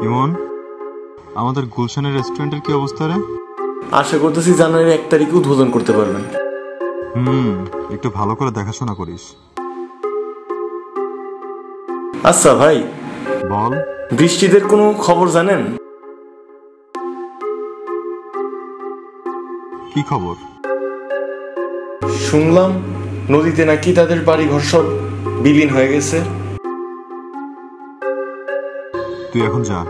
ইমন, আমাদের গুলশানের রেস্টুরেন্টের কি অবস্থা রে? আশা করতেছি জানুয়ারির 1 তারিখে উদ্বোধন করতে পারবেন। একটু ভালো করে দেখাশোনা করিস। আচ্ছা ভাই, বল। বৃষ্টিদের কোনো খবর জানেন? কি খবর? শুনলাম নদীতে নাকি তাদের বাড়ি ঘর সব বিলীন হয়ে গেছে। তুই এখন যা।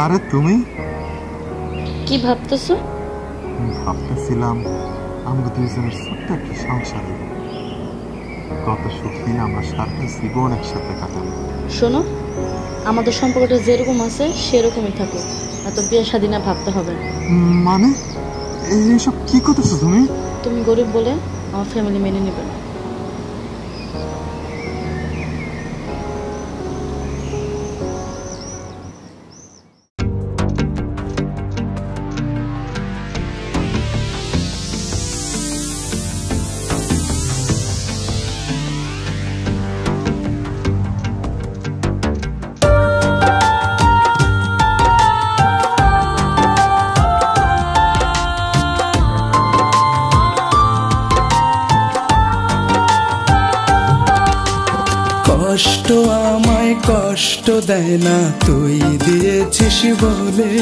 আরে তুমি কি ভাবতেছো? ভাবতেছিলাম আমরা দুইজনের ছোট্ট একটা সংসারে কত সুখী আমরা সারাটা জীবন একসাথে কাটাবো। শোনো, আমাদের সম্পর্কটা যেরকম আছে সেরকমই থাকুক, এত বিয়ে শাদী না ভাবতে হবে। মানে এইসব কি করতেছো তুমি? তুমি গরিব বলে আমার ফ্যামিলি মেনে নেবে না। কষ্ট আমায় কষ্ট দেয় না তুই দিয়েছিস বলে,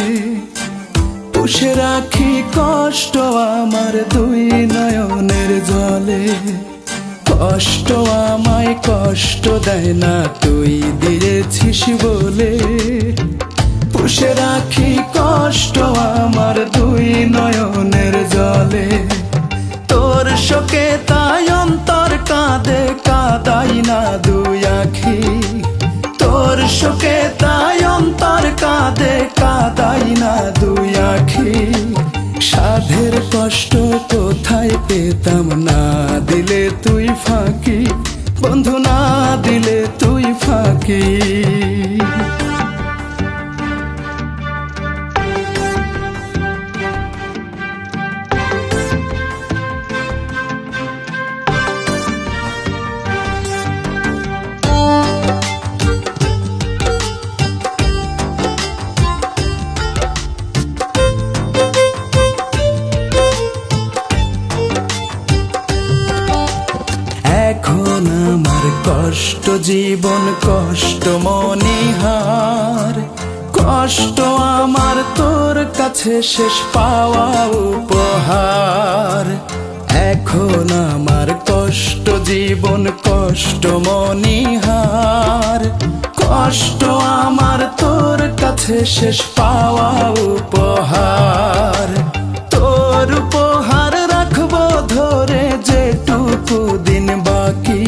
পুষে রাখি কষ্ট আমার দুই নয়নের জলে। কষ্ট আমায় কষ্ট দেয় না তুই দিয়েছিস বলে, পুষে রাখি কষ্ট আমার দুই নয়নের জলে। তোর শোকে তাই অন্তর কাঁদে, কাঁদাই না দুই আখি। তোর শোকে তাই অন্তর কাঁদে, কাঁদাই না দুই আখি। সাধের কষ্ট কোথায় পেতাম না দিলে তুই ফাঁকি, বন্ধু না দিলে তুই ফাঁকি। এখন আমার কষ্ট জীবন, কষ্ট মনিহার, কষ্ট আমার তোর কাছে শেষ পাওয়া উপহার। এখন আমার কষ্ট জীবন, কষ্ট মনিহার, কষ্ট আমার তোর কাছে শেষ পাওয়া উপহার। তোর উপহার রাখবো ধরে যেটুকু দিন বাকি,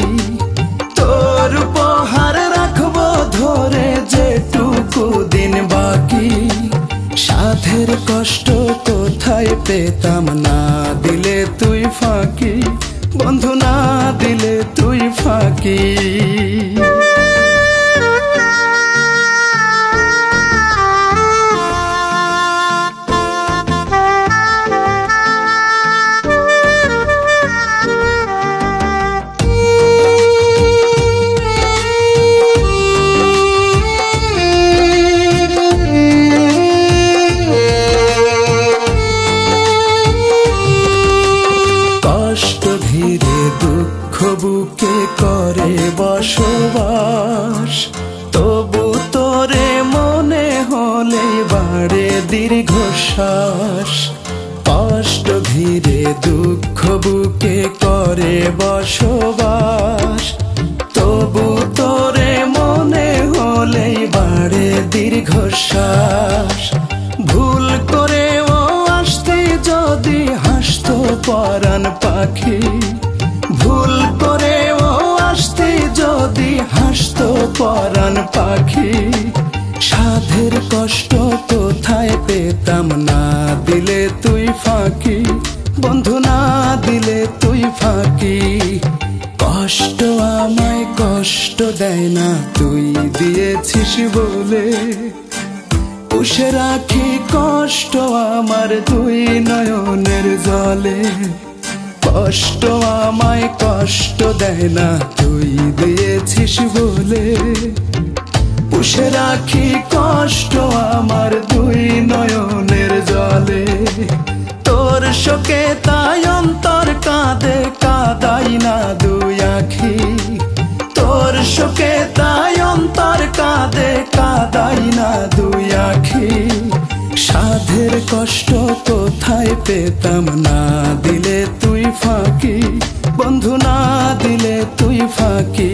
তোর উপহার রাখবো ধরে যেটুকু দিন বাকি। সাধের কষ্ট কোথায় পেতাম না দিলে তুই ফাঁকি, বন্ধু না দিলে তুই ফাঁকি। বুকে করে বসবাস, তবু তোরে মনে হলে বাড়ে দীর্ঘশ্বাস। কষ্ট ঘিরে দুঃখ বুকে করে বসবাস, তবু তোরে মনে হলে বাড়ে দীর্ঘশ্বাস। ভুল করেও আসতে যদি হাসতো পরাণ পাখি, ভুল করেও আসতে যদি হাসতো পরাণ পাখি। সাধের কষ্ট কোথায় পেতাম পেতাম, না দিলে তুই ফাঁকি, বন্ধু না দিলে তুই ফাঁকি। কষ্ট আমায় কষ্ট দেয় না তুই দিয়েছিস বলে, পুষে রাখি কষ্ট আমার দুই নয়নের জলে। কষ্ট আমায় কষ্ট দেয় না তুই দিয়েছিস বলে, পুষে রাখি কষ্ট আমার দুই নয়নের জলে। তোর শোকে তাই অন্তর কাঁদে, কাঁদাই না দুই আখি। তোর শোকে তাই অন্তর কাঁদে, কাঁদাই না দুই আখি। সাধের কষ্ট কোথায় পেতাম, না দিলে তুই ফাঁকি, বন্ধু না দিলে তুই ফাঁকি,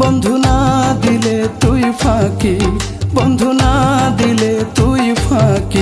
বন্ধু না দিলে তুই ফাঁকি, বন্ধু না দিলে তুই ফাঁকি।